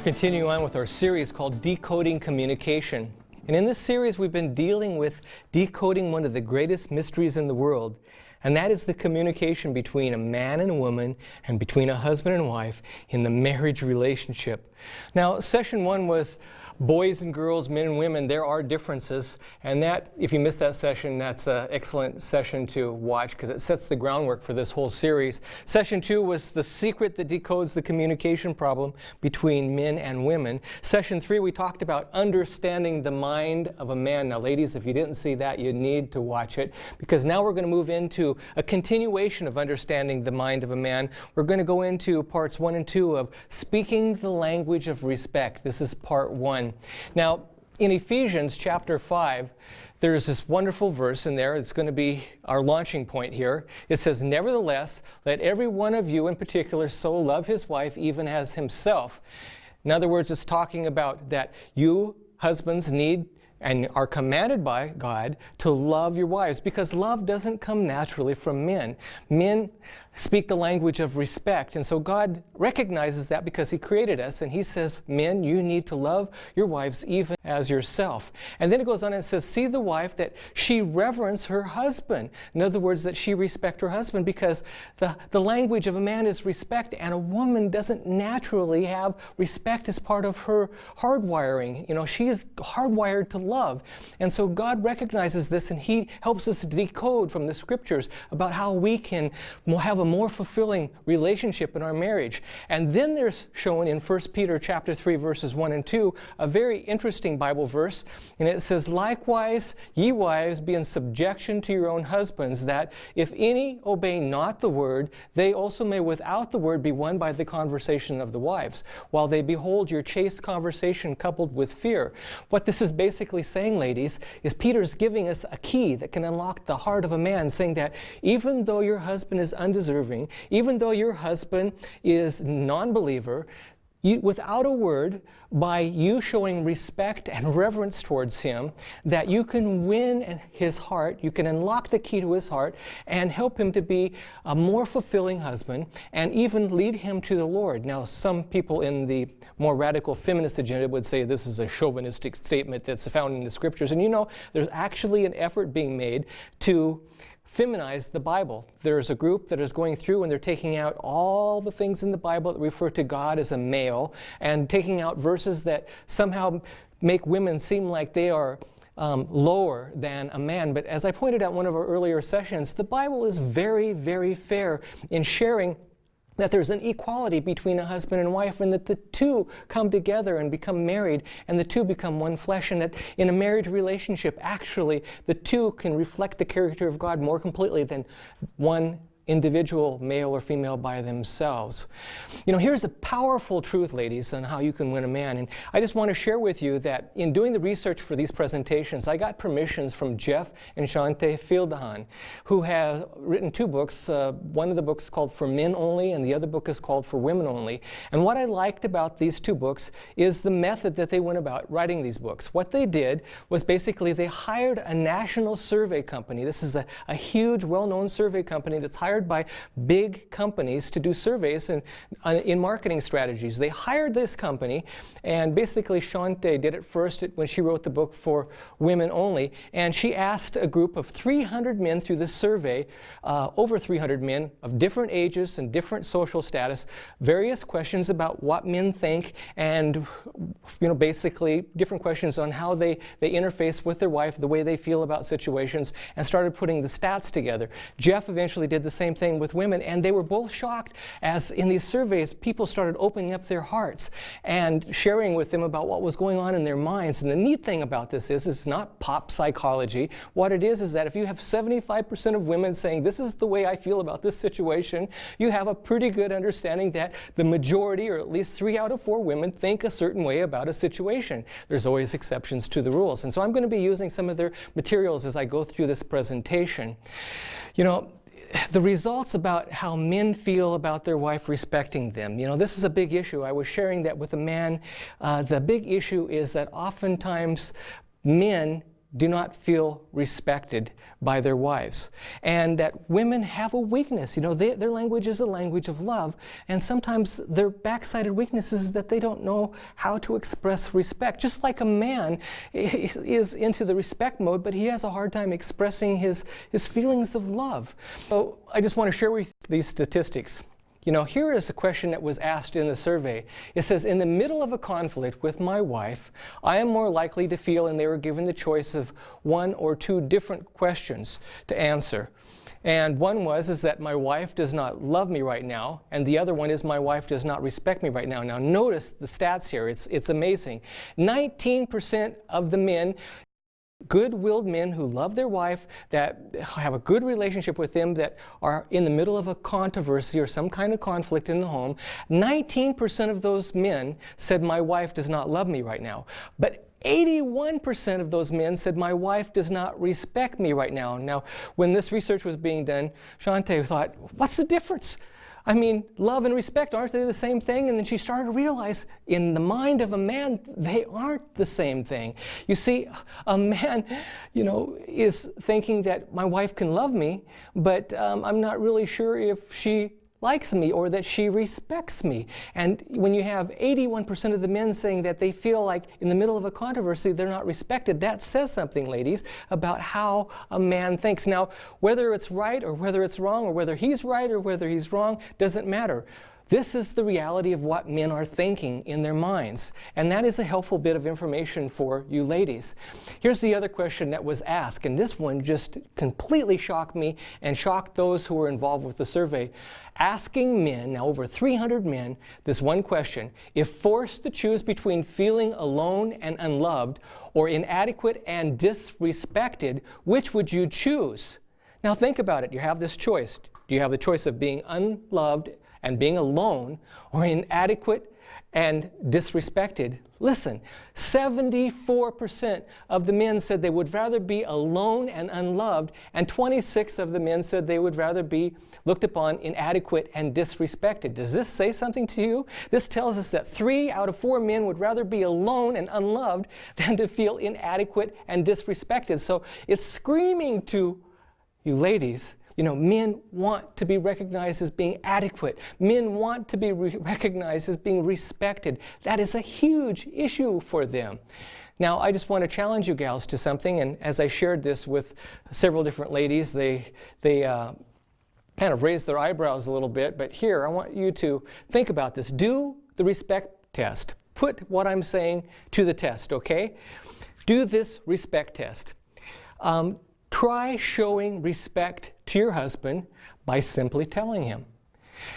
We're continuing on with our series called Decoding Communication. And in this series, we've been dealing with decoding one of the greatest mysteries in the world, and that is the communication between a man and a woman and between a husband and wife in the marriage relationship. Now, session one was boys and girls, men and women. There are differences, and that, if you missed that session, that's an excellent session to watch because it sets the groundwork for this whole series. Session two was the secret that decodes the communication problem between men and women. Session three, we talked about understanding the mind of a man. Now, ladies, if you didn't see that, you need to watch it, because now we're going to move into a continuation of understanding the mind of a man. We're going to go into parts 1 and 2 of speaking the language of respect. This is part 1. Now, in Ephesians chapter 5, there's this wonderful verse in there. It's going to be our launching point here. It says, "Nevertheless, let every one of you in particular so love his wife even as himself." In other words, it's talking about that you husbands need and are commanded by God to love your wives, because love doesn't come naturally from men. Men speak the language of respect, and so God recognizes that because He created us, and He says, men, you need to love your wives even as yourself. And then it goes on and says, see the wife that she reverence her husband. In other words, that she respect her husband, because the language of a man is respect, and a woman doesn't naturally have respect as part of her hardwiring. You know, she is hardwired to love. And so God recognizes this, and He helps us decode from the scriptures about how we can have a more fulfilling relationship in our marriage. And then there's shown in 1 Peter chapter 3 verses 1 and 2 a very interesting Bible verse, and it says, "Likewise, ye wives, be in subjection to your own husbands, that if any obey not the word, they also may without the word be won by the conversation of the wives, while they behold your chaste conversation coupled with fear." What this is basically saying, ladies, is Peter's giving us a key that can unlock the heart of a man, saying that even though your husband is undeserving, even though your husband is non-believer, without a word, by you showing respect and reverence towards him, that you can win his heart, you can unlock the key to his heart and help him to be a more fulfilling husband and even lead him to the Lord. Now, some people in the more radical feminist agenda would say this is a chauvinistic statement that's found in the scriptures. And you know, there's actually an effort being made to feminize the Bible. There's a group that is going through and they're taking out all the things in the Bible that refer to God as a male and taking out verses that somehow make women seem like they are lower than a man. But as I pointed out in one of our earlier sessions, the Bible is very, very fair in sharing that there's an equality between a husband and wife, and that the two come together and become married, and the two become one flesh, and that in a marriage relationship, actually, the two can reflect the character of God more completely than one individual, male or female, by themselves. You know, here's a powerful truth, ladies, on how you can win a man. And I just want to share with you that in doing the research for these presentations, I got permissions from Jeff and Shante Fieldahan, who have written 2 books. One of the books is called For Men Only, and the other book is called For Women Only. And what I liked about these 2 books is the method that they went about writing these books. What they did was basically they hired a national survey company. This is a huge, well-known survey company that's hired by big companies to do surveys in marketing strategies. They hired this company, and basically Shante did it first when she wrote the book For Women Only, and she asked a group of 300 men through this survey, over 300 men of different ages and different social status, various questions about what men think, and you know, basically different questions on how they interface with their wife, the way they feel about situations, and started putting the stats together. Jeff eventually did the same thing with women, and they were both shocked as in these surveys people started opening up their hearts and sharing with them about what was going on in their minds. And the neat thing about this is it's not pop psychology. What it is that if you have 75% of women saying this is the way I feel about this situation, you have a pretty good understanding that the majority, or at least 3 out of 4 women, think a certain way about a situation. There's always exceptions to the rules. And so I'm going to be using some of their materials as I go through this presentation. You know, the results about how men feel about their wife respecting them. You know, this is a big issue. I was sharing that with a man. The big issue is that oftentimes men do not feel respected by their wives, and that women have a weakness. You know, their language is a language of love, and sometimes their backsided weakness is that they don't know how to express respect. Just like a man is into the respect mode, but he has a hard time expressing his feelings of love. So I just want to share with you these statistics. You know, here is a question that was asked in the survey. It says, in the middle of a conflict with my wife, I am more likely to feel, and they were given the choice of one or two different questions to answer. And one is that my wife does not love me right now, and the other one is my wife does not respect me right now. Now notice the stats here, it's amazing. 19% of the men, good-willed men who love their wife, that have a good relationship with them, that are in the middle of a controversy or some kind of conflict in the home, 19% of those men said, my wife does not love me right now. But 81% of those men said, my wife does not respect me right now. Now, when this research was being done, Shante thought, what's the difference? I mean, love and respect, aren't they the same thing? And then she started to realize, in the mind of a man, they aren't the same thing. You see, a man, you know, is thinking that my wife can love me, but I'm not really sure if she likes me or that she respects me. And when you have 81% of the men saying that they feel like in the middle of a controversy they're not respected, that says something, ladies, about how a man thinks. Now, whether it's right or whether it's wrong, or whether he's right or whether he's wrong, doesn't matter. This is the reality of what men are thinking in their minds. And that is a helpful bit of information for you ladies. Here's the other question that was asked, and this one just completely shocked me and shocked those who were involved with the survey. Asking men, now over 300 men, this one question: if forced to choose between feeling alone and unloved or inadequate and disrespected, which would you choose? Now think about it. You have this choice. Do you have the choice of being unloved and being alone, or inadequate and disrespected? Listen, 74% of the men said they would rather be alone and unloved, and 26% of the men said they would rather be looked upon inadequate and disrespected. Does this say something to you? This tells us that 3 out of 4 men would rather be alone and unloved than to feel inadequate and disrespected. So it's screaming to you ladies. You know, men want to be recognized as being adequate. Men want to be recognized as being respected. That is a huge issue for them. Now, I just want to challenge you gals to something, and as I shared this with several different ladies, they kind of raised their eyebrows a little bit, but here, I want you to think about this. Do the respect test. Put what I'm saying to the test, okay? Do this respect test. Try showing respect to your husband by simply telling him.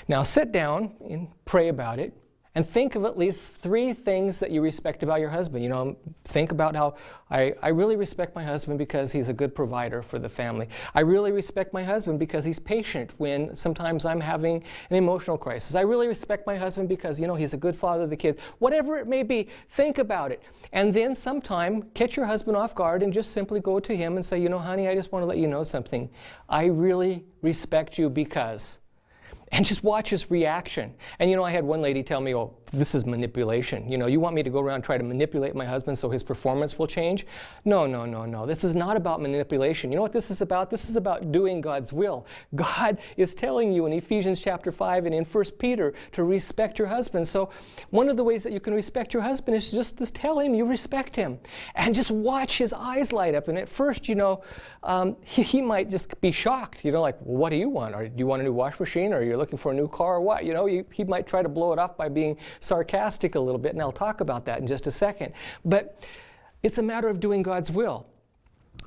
Now sit down and pray about it, and think of at least 3 things that you respect about your husband. You know, think about how I really respect my husband because he's a good provider for the family. I really respect my husband because he's patient when sometimes I'm having an emotional crisis. I really respect my husband because, you know, he's a good father of the kids. Whatever it may be, think about it. And then sometime catch your husband off guard and just simply go to him and say, you know, honey, I just want to let you know something. I really respect you because... And just watch his reaction. And you know, I had one lady tell me, oh, this is manipulation. You know, you want me to go around and try to manipulate my husband so his performance will change? No, no, no, no. This is not about manipulation. You know what this is about? This is about doing God's will. God is telling you in Ephesians chapter 5 and in 1 Peter to respect your husband. So one of the ways that you can respect your husband is just to tell him you respect him. And just watch his eyes light up. And at first, you know, he might just be shocked. You know, like, well, what do you want? Or do you want a new wash machine? Or you're looking for a new car or what? You know, he might try to blow it off by being sarcastic a little bit, and I'll talk about that in just a second. But it's a matter of doing God's will.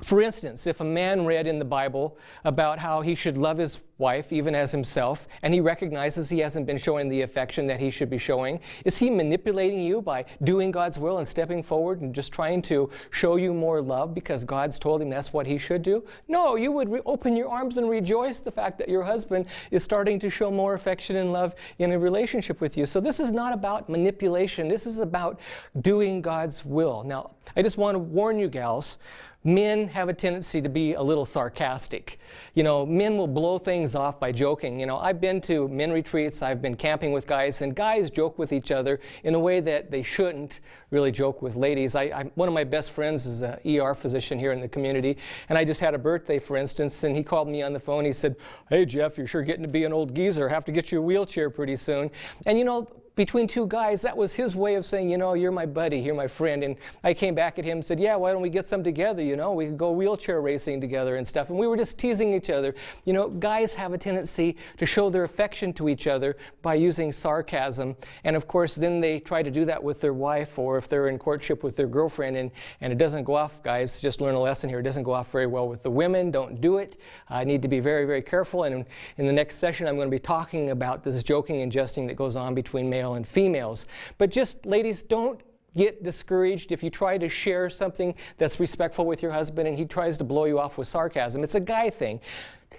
For instance, if a man read in the Bible about how he should love his wife even as himself, and he recognizes he hasn't been showing the affection that he should be showing, is he manipulating you by doing God's will and stepping forward and just trying to show you more love because God's told him that's what he should do? No, you would open your arms and rejoice the fact that your husband is starting to show more affection and love in a relationship with you. So this is not about manipulation. This is about doing God's will. Now, I just want to warn you gals, men have a tendency to be a little sarcastic. You know, men will blow things off by joking. You know, I've been to men retreats, I've been camping with guys, and guys joke with each other in a way that they shouldn't really joke with ladies. One of my best friends is an ER physician here in the community, and I just had a birthday, for instance, and he called me on the phone. He said, "Hey, Jeff, you're sure getting to be an old geezer. Have to get you a wheelchair pretty soon." And you know, between two guys, that was his way of saying, you know, you're my buddy, you're my friend. And I came back at him and said, yeah, why don't we get some together, you know? We could go wheelchair racing together and stuff. And we were just teasing each other. You know, guys have a tendency to show their affection to each other by using sarcasm. And of course, then they try to do that with their wife, or if they're in courtship with their girlfriend, and it doesn't go off, guys, just learn a lesson here. It doesn't go off very well with the women. Don't do it. I need to be very, very careful. And in the next session, I'm going to be talking about this joking and jesting that goes on between male and females. But just, ladies, don't get discouraged if you try to share something that's respectful with your husband and he tries to blow you off with sarcasm. It's a guy thing.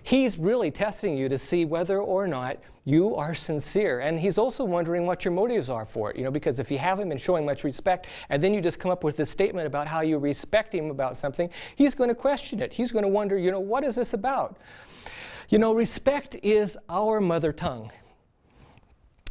He's really testing you to see whether or not you are sincere. And he's also wondering what your motives are for it. You know, because if you haven't been showing much respect and then you just come up with this statement about how you respect him about something, he's going to question it. He's going to wonder, you know, what is this about? You know, respect is our mother tongue.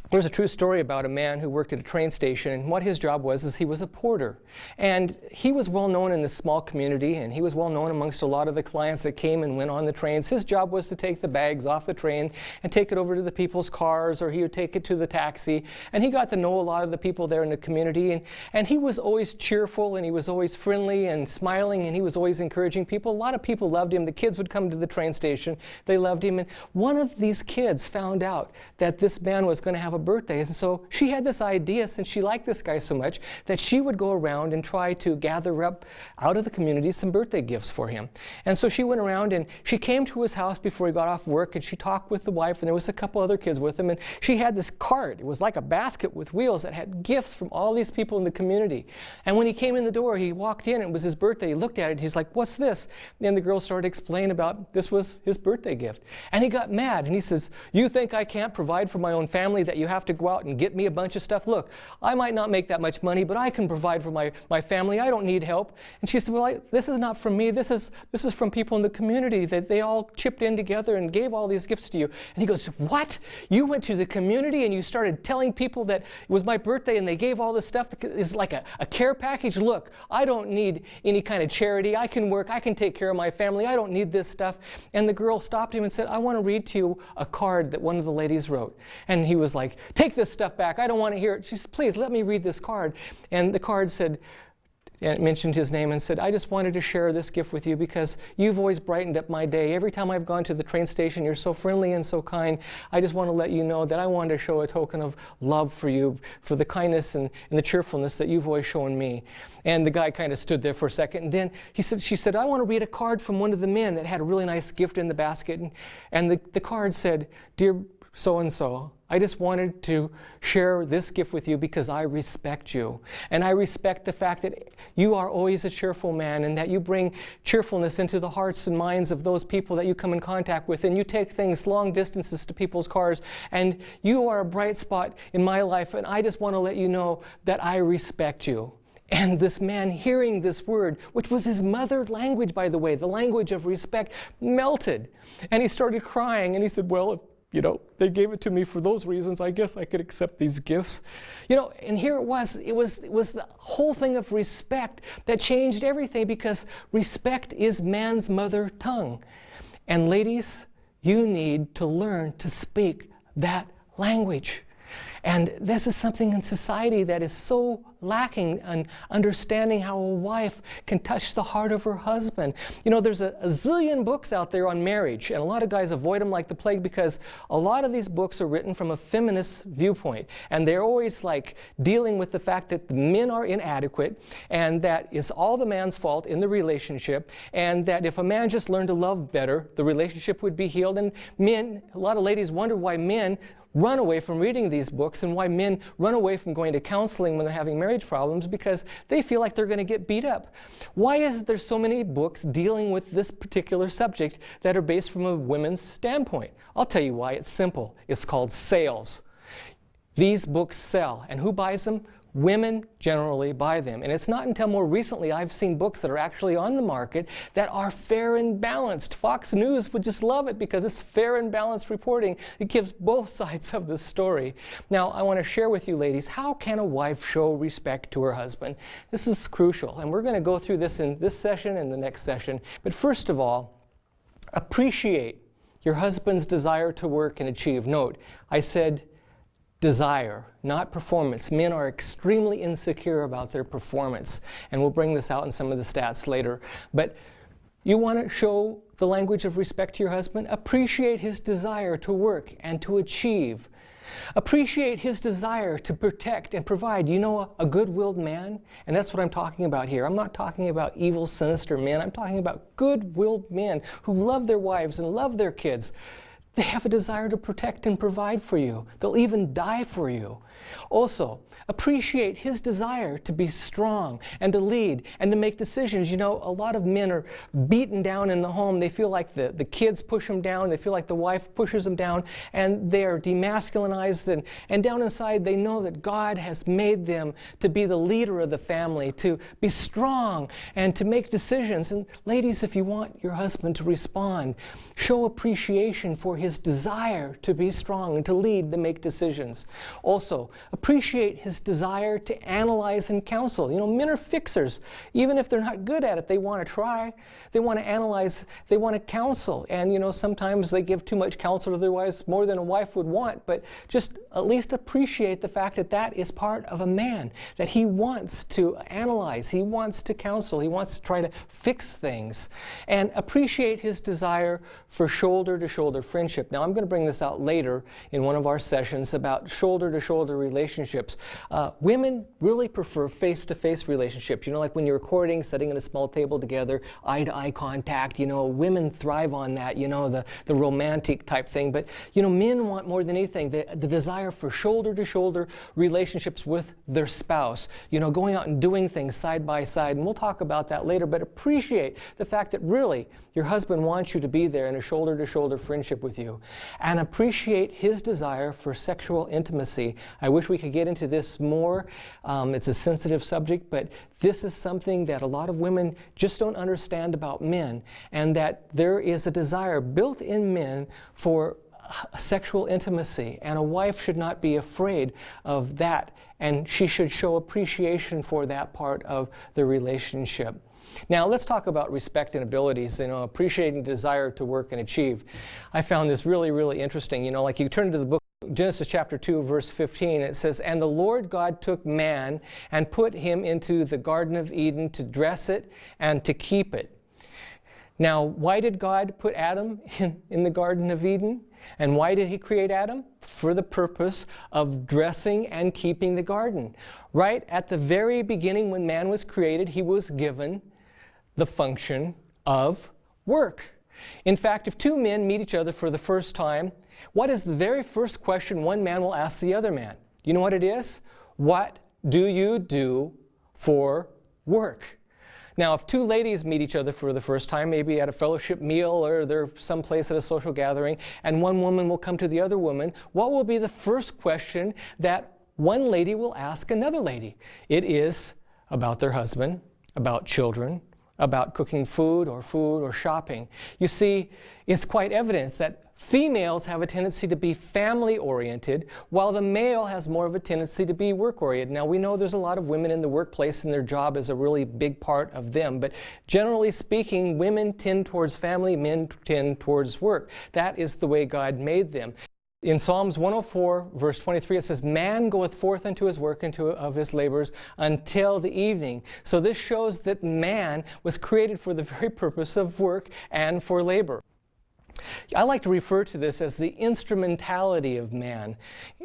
There's a true story about a man who worked at a train station, and what his job was is he was a porter. And he was well known in this small community, and he was well known amongst a lot of the clients that came and went on the trains. His job was to take the bags off the train and take it over to the people's cars, or he would take it to the taxi. And he got to know a lot of the people there in the community, and he was always cheerful, and he was always friendly and smiling, and he was always encouraging people. A lot of people loved him. The kids would come to the train station. They loved him. And one of these kids found out that this man was going to have a birthday, and so she had this idea, since she liked this guy so much, that she would go around and try to gather up out of the community some birthday gifts for him. And so she went around and she came to his house before he got off work, and she talked with the wife, and there was a couple other kids with him, and she had this cart. It was like a basket with wheels that had gifts from all these people in the community. And when he came in the door, he walked in, it was his birthday. He looked at it, he's like, "What's this?" And the girl started explaining about this was his birthday gift. And he got mad, and he says, "You think I can't provide for my own family, that you have to go out and get me a bunch of stuff? Look, I might not make that much money, but I can provide for my family. I don't need help." And she said, "Well, this is not from me. This is from people in the community, that they all chipped in together and gave all these gifts to you." And he goes, "What? You went to the community and you started telling people that it was my birthday and they gave all this stuff? It's like a care package? Look, I don't need any kind of charity. I can work. I can take care of my family. I don't need this stuff." And the girl stopped him and said, "I want to read to you a card that one of the ladies wrote." And he was like, "Take this stuff back. I don't want to hear it." She said, "Please let me read this card." And the card said, and it mentioned his name and said, "I just wanted to share this gift with you because you've always brightened up my day. Every time I've gone to the train station, you're so friendly and so kind. I just want to let you know that I wanted to show a token of love for you, for the kindness and the cheerfulness that you've always shown me." And the guy kind of stood there for a second, and then she said, "I want to read a card from one of the men that had a really nice gift in the basket." And the card said, "Dear so-and-so, I just wanted to share this gift with you because I respect you. And I respect the fact that you are always a cheerful man, and that you bring cheerfulness into the hearts and minds of those people that you come in contact with. And you take things long distances to people's cars. And you are a bright spot in my life. And I just want to let you know that I respect you." And this man, hearing this word, which was his mother language, by the way, the language of respect, melted. And he started crying, and he said, "Well, if they gave it to me for those reasons, I guess I could accept these gifts." And here it was the whole thing of respect that changed everything, because respect is man's mother tongue. And ladies, you need to learn to speak that language. And this is something in society that is so lacking in understanding how a wife can touch the heart of her husband. There's a zillion books out there on marriage, and a lot of guys avoid them like the plague because a lot of these books are written from a feminist viewpoint. And they're always like dealing with the fact that the men are inadequate, and that it's all the man's fault in the relationship, and that if a man just learned to love better, the relationship would be healed. And men, a lot of ladies wonder why men run away from reading these books, and why men run away from going to counseling when they're having marriage problems, because they feel like they're going to get beat up. Why is there so many books dealing with this particular subject that are based from a women's standpoint? I'll tell you why. It's simple. It's called sales. These books sell. And who buys them? Women generally buy them. And it's not until more recently I've seen books that are actually on the market that are fair and balanced. Fox News would just love it because it's fair and balanced reporting. It gives both sides of the story. Now, I want to share with you, ladies, how can a wife show respect to her husband? This is crucial. And we're going to go through this in this session and the next session. But first of all, appreciate your husband's desire to work and achieve. Note, I said desire, not performance. Men are extremely insecure about their performance, and we'll bring this out in some of the stats later. But you want to show the language of respect to your husband? Appreciate his desire to work and to achieve. Appreciate his desire to protect and provide. You know, a good-willed man, and that's what I'm talking about here. I'm not talking about evil, sinister men. I'm talking about good-willed men who love their wives and love their kids. They have a desire to protect and provide for you. They'll even die for you. Also, appreciate his desire to be strong and to lead and to make decisions. You know, a lot of men are beaten down in the home. They feel like the kids push them down. They feel like the wife pushes them down, and they are demasculinized. And down inside, they know that God has made them to be the leader of the family, to be strong and to make decisions. And ladies, if you want your husband to respond, show appreciation for his desire to be strong and to lead, to make decisions. Also, appreciate his desire to analyze and counsel. You know, men are fixers. Even if they're not good at it, they want to try. They want to analyze. They want to counsel. And, you know, sometimes they give too much counsel to their wives, more than a wife would want. But just at least appreciate the fact that that is part of a man, that he wants to analyze. He wants to counsel. He wants to try to fix things. And appreciate his desire for shoulder-to-shoulder friendship. Now, I'm going to bring this out later in one of our sessions about shoulder-to-shoulder relationships. Women really prefer face-to-face relationships. You know, like when you're recording, sitting at a small table together, eye-to-eye contact. You know, women thrive on that, you know, the romantic type thing. But, you know, men want more than anything the desire for shoulder-to-shoulder relationships with their spouse. You know, going out and doing things side by side. And we'll talk about that later. But appreciate the fact that really your husband wants you to be there in a shoulder-to-shoulder friendship with you. And appreciate his desire for sexual intimacy. I wish we could get into this more. It's a sensitive subject, but this is something that a lot of women just don't understand about men, and that there is a desire built in men for sexual intimacy, and a wife should not be afraid of that, and she should show appreciation for that part of the relationship. Now, let's talk about respect and abilities, you know, appreciating desire to work and achieve. I found this really, really interesting. You know, like you turn to the book, Genesis chapter 2, verse 15, it says, "And the Lord God took man and put him into the Garden of Eden to dress it and to keep it." Now, why did God put Adam in the Garden of Eden? And why did he create Adam? For the purpose of dressing and keeping the garden. Right at the very beginning when man was created, he was given the function of work. In fact, if two men meet each other for the first time, what is the very first question one man will ask the other man? You know what it is? What do you do for work? Now, if two ladies meet each other for the first time, maybe at a fellowship meal or they're someplace at a social gathering, and one woman will come to the other woman, what will be the first question that one lady will ask another lady? It is about their husband, about children, about cooking food or shopping. You see, it's quite evident that females have a tendency to be family-oriented, while the male has more of a tendency to be work-oriented. Now, we know there's a lot of women in the workplace and their job is a really big part of them, but generally speaking, women tend towards family, men tend towards work. That is the way God made them. In Psalms 104, verse 23, it says, "Man goeth forth unto his work and of his labors until the evening." So this shows that man was created for the very purpose of work and for labor. I like to refer to this as the instrumentality of man.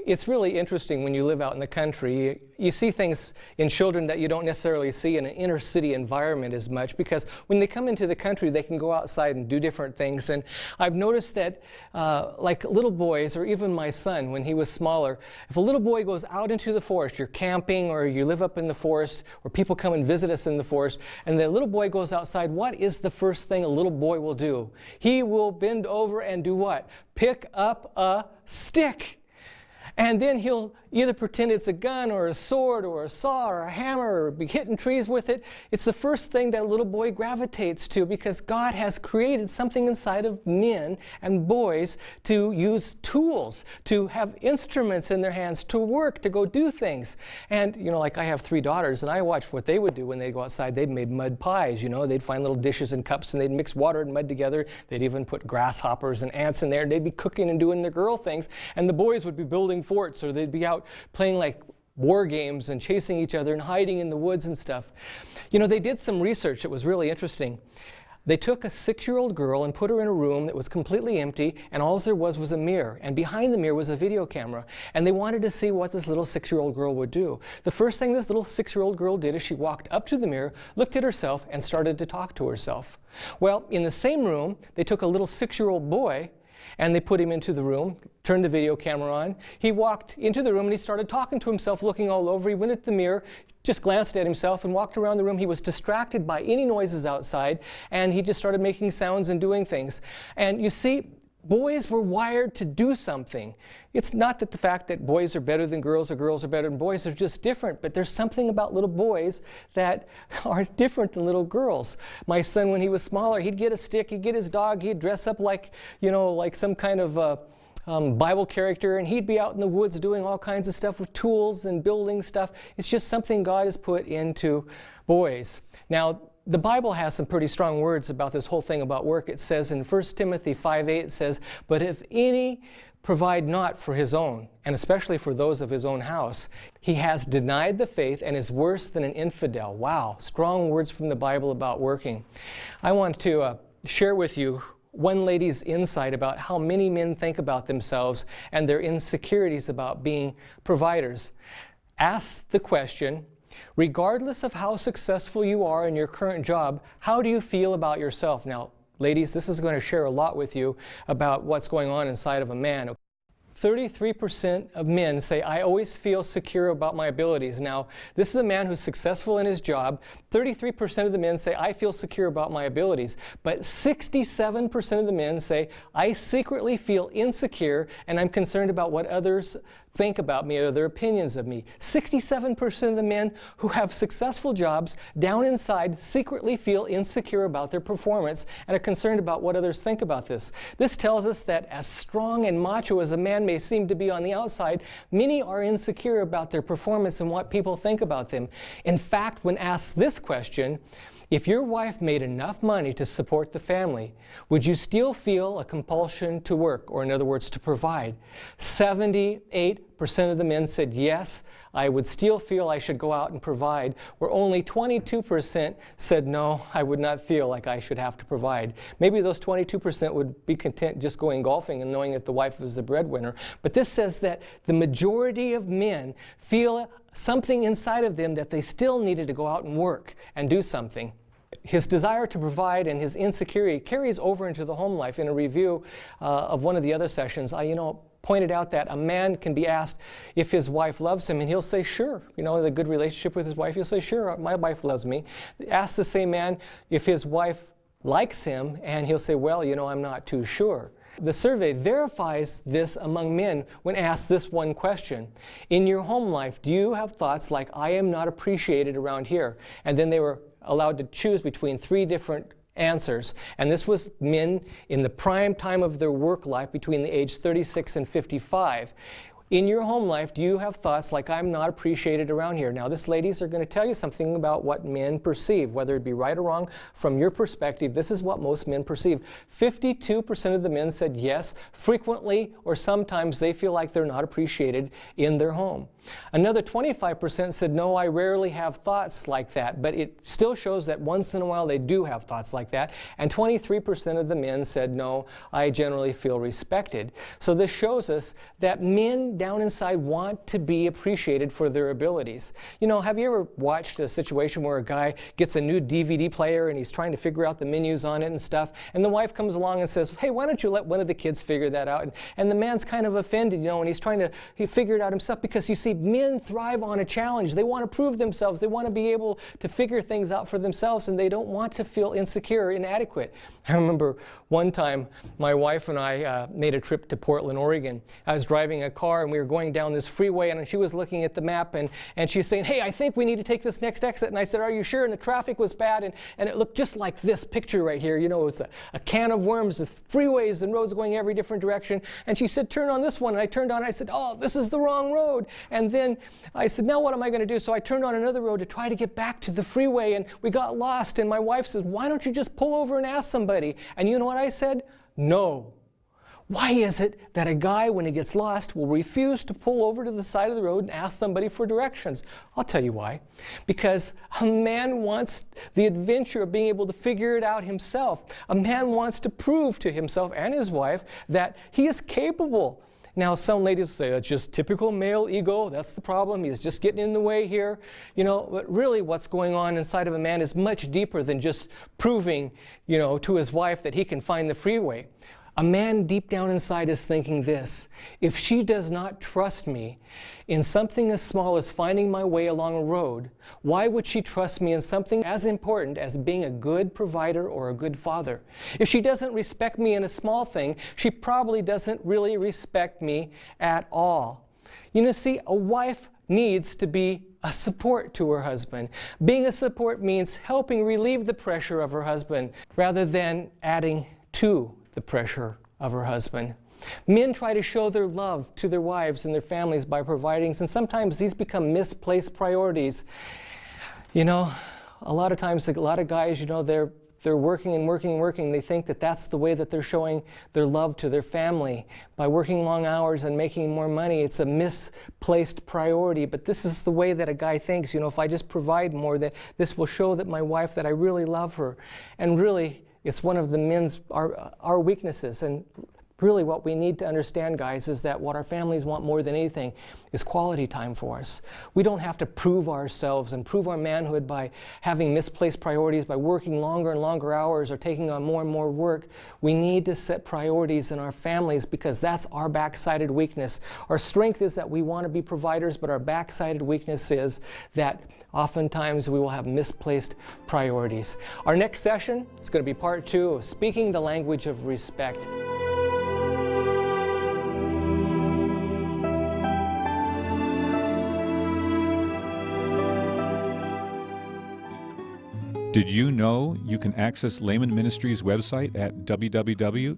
It's really interesting when you live out in the country. You see things in children that you don't necessarily see in an inner city environment as much, because when they come into the country, they can go outside and do different things. And I've noticed that like little boys, or even my son when he was smaller, if a little boy goes out into the forest, you're camping or you live up in the forest, or people come and visit us in the forest, and the little boy goes outside, what is the first thing a little boy will do? He will bend over and do what? Pick up a stick. And then he'll either pretend it's a gun or a sword or a saw or a hammer or be hitting trees with it. It's the first thing that a little boy gravitates to, because God has created something inside of men and boys to use tools, to have instruments in their hands, to work, to go do things. And, you know, like I have 3 daughters, and I watched what they would do when they go outside. They'd make mud pies, you know. They'd find little dishes and cups, and they'd mix water and mud together. They'd even put grasshoppers and ants in there, and they'd be cooking and doing their girl things. And the boys would be building forts, or they'd be out playing like war games and chasing each other and hiding in the woods and stuff. You know, they did some research that was really interesting. They took a 6-year-old girl and put her in a room that was completely empty, and all there was a mirror. And behind the mirror was a video camera. And they wanted to see what this little 6-year-old girl would do. The first thing this little 6-year-old girl did is she walked up to the mirror, looked at herself, and started to talk to herself. Well, in the same room, they took a little 6-year-old boy, and they put him into the room, turned the video camera on. He walked into the room and he started talking to himself, looking all over. He went at the mirror, just glanced at himself and walked around the room. He was distracted by any noises outside, and he just started making sounds and doing things. And you see, boys were wired to do something. It's not that the fact that boys are better than girls or girls are better than boys, they're just different. But there's something about little boys that are different than little girls. My son, when he was smaller, he'd get a stick, he'd get his dog, he'd dress up like, you know, like some kind of Bible character, and he'd be out in the woods doing all kinds of stuff with tools and building stuff. It's just something God has put into boys. Now, the Bible has some pretty strong words about this whole thing about work. It says in 1 Timothy 5:8, it says, "But if any provide not for his own, and especially for those of his own house, he has denied the faith and is worse than an infidel." Wow, strong words from the Bible about working. I want to share with you one lady's insight about how many men think about themselves and their insecurities about being providers. Ask the question, regardless of how successful you are in your current job, how do you feel about yourself? Now, ladies, this is going to share a lot with you about what's going on inside of a man. 33% of men say, "I always feel secure about my abilities." Now, this is a man who's successful in his job. 33% of the men say, "I feel secure about my abilities." But 67% of the men say, "I secretly feel insecure and I'm concerned about what others think about me or their opinions of me." 67% of the men who have successful jobs down inside secretly feel insecure about their performance and are concerned about what others think about this. This tells us that as strong and macho as a man may seem to be on the outside, many are insecure about their performance and what people think about them. In fact, when asked this question, if your wife made enough money to support the family, would you still feel a compulsion to work, or in other words, to provide? 78% of the men said, yes, I would still feel I should go out and provide, where only 22% said, no, I would not feel like I should have to provide. Maybe those 22% would be content just going golfing and knowing that the wife was the breadwinner. But this says that the majority of men feel something inside of them that they still needed to go out and work and do something. His desire to provide and his insecurity carries over into the home life. In a review of one of the other sessions, I pointed out that a man can be asked if his wife loves him, and he'll say, sure. You know, the good relationship with his wife, he'll say, sure, my wife loves me. Ask the same man if his wife likes him, and he'll say, well, you know, I'm not too sure. The survey verifies this among men when asked this one question. In your home life, do you have thoughts like, I am not appreciated around here? And then they were allowed to choose between 3 different answers. And this was men in the prime time of their work life between the age 36 and 55. In your home life, do you have thoughts like, I'm not appreciated around here? Now, this, ladies, are going to tell you something about what men perceive, whether it be right or wrong. From your perspective, this is what most men perceive. 52% of the men said yes, frequently or sometimes they feel like they're not appreciated in their home. Another 25% said, no, I rarely have thoughts like that, but it still shows that once in a while they do have thoughts like that. And 23% of the men said, no, I generally feel respected. So this shows us that men down inside want to be appreciated for their abilities. You know, have you ever watched a situation where a guy gets a new DVD player and he's trying to figure out the menus on it and stuff, and the wife comes along and says, hey, why don't you let one of the kids figure that out? And the man's kind of offended, you know, and he's trying to figure it out himself, because you see, men thrive on a challenge. They want to prove themselves. They want to be able to figure things out for themselves, and they don't want to feel insecure or inadequate. I remember One time, my wife and I made a trip to Portland, Oregon. I was driving a car and we were going down this freeway, and she was looking at the map and she's saying, "Hey, I think we need to take this next exit." And I said, "Are you sure?" And the traffic was bad, and it looked just like this picture right here. You know, it was a can of worms with freeways and roads going every different direction. And she said, "Turn on this one." And I turned on and I said, "Oh, this is the wrong road." And then I said, "Now what am I going to do?" So I turned on another road to try to get back to the freeway, and we got lost. And my wife said, "Why don't you just pull over and ask somebody?" And you know what I said? No. Why is it that a guy, when he gets lost, will refuse to pull over to the side of the road and ask somebody for directions? I'll tell you why. Because a man wants the adventure of being able to figure it out himself. A man wants to prove to himself and his wife that he is capable. Now, some ladies say, "It's just typical male ego. That's the problem. He's just getting in the way here." You know, but really what's going on inside of a man is much deeper than just proving, you know, to his wife that he can find the freeway. A man deep down inside is thinking this: if she does not trust me in something as small as finding my way along a road, why would she trust me in something as important as being a good provider or a good father? If she doesn't respect me in a small thing, she probably doesn't really respect me at all. You know, see, a wife needs to be a support to her husband. Being a support means helping relieve the pressure of her husband rather than adding to the pressure of her husband. Men try to show their love to their wives and their families by providing, and sometimes these become misplaced priorities. You know, a lot of times, a lot of guys, you know, they're working and working and working. They think that that's the way that they're showing their love to their family, by working long hours and making more money. It's a misplaced priority, but this is the way that a guy thinks. You know, if I just provide more, that this will show that my wife, that I really love her. And really, it's one of the men's, our weaknesses. And really what we need to understand, guys, is that what our families want more than anything is quality time for us. We don't have to prove ourselves and prove our manhood by having misplaced priorities, by working longer and longer hours or taking on more and more work. We need to set priorities in our families, because that's our backsided weakness. Our strength is that we want to be providers, but our backsided weakness is that oftentimes we will have misplaced priorities. Our next session is going to be part 2 of Speaking the Language of Respect. Did you know you can access Layman Ministries' website at www.lmn.org?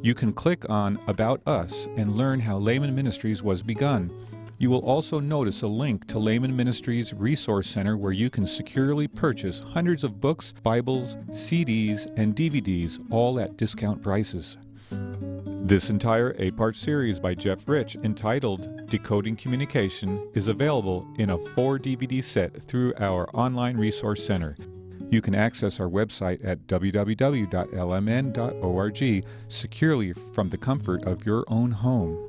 You can click on About Us and learn how Layman Ministries was begun. You will also notice a link to Layman Ministries Resource Center, where you can securely purchase hundreds of books, Bibles, CDs, and DVDs, all at discount prices. This entire 8-part series by Jeff Rich, entitled Decoding Communication, is available in a 4-DVD set through our online resource center. You can access our website at www.lmn.org securely from the comfort of your own home.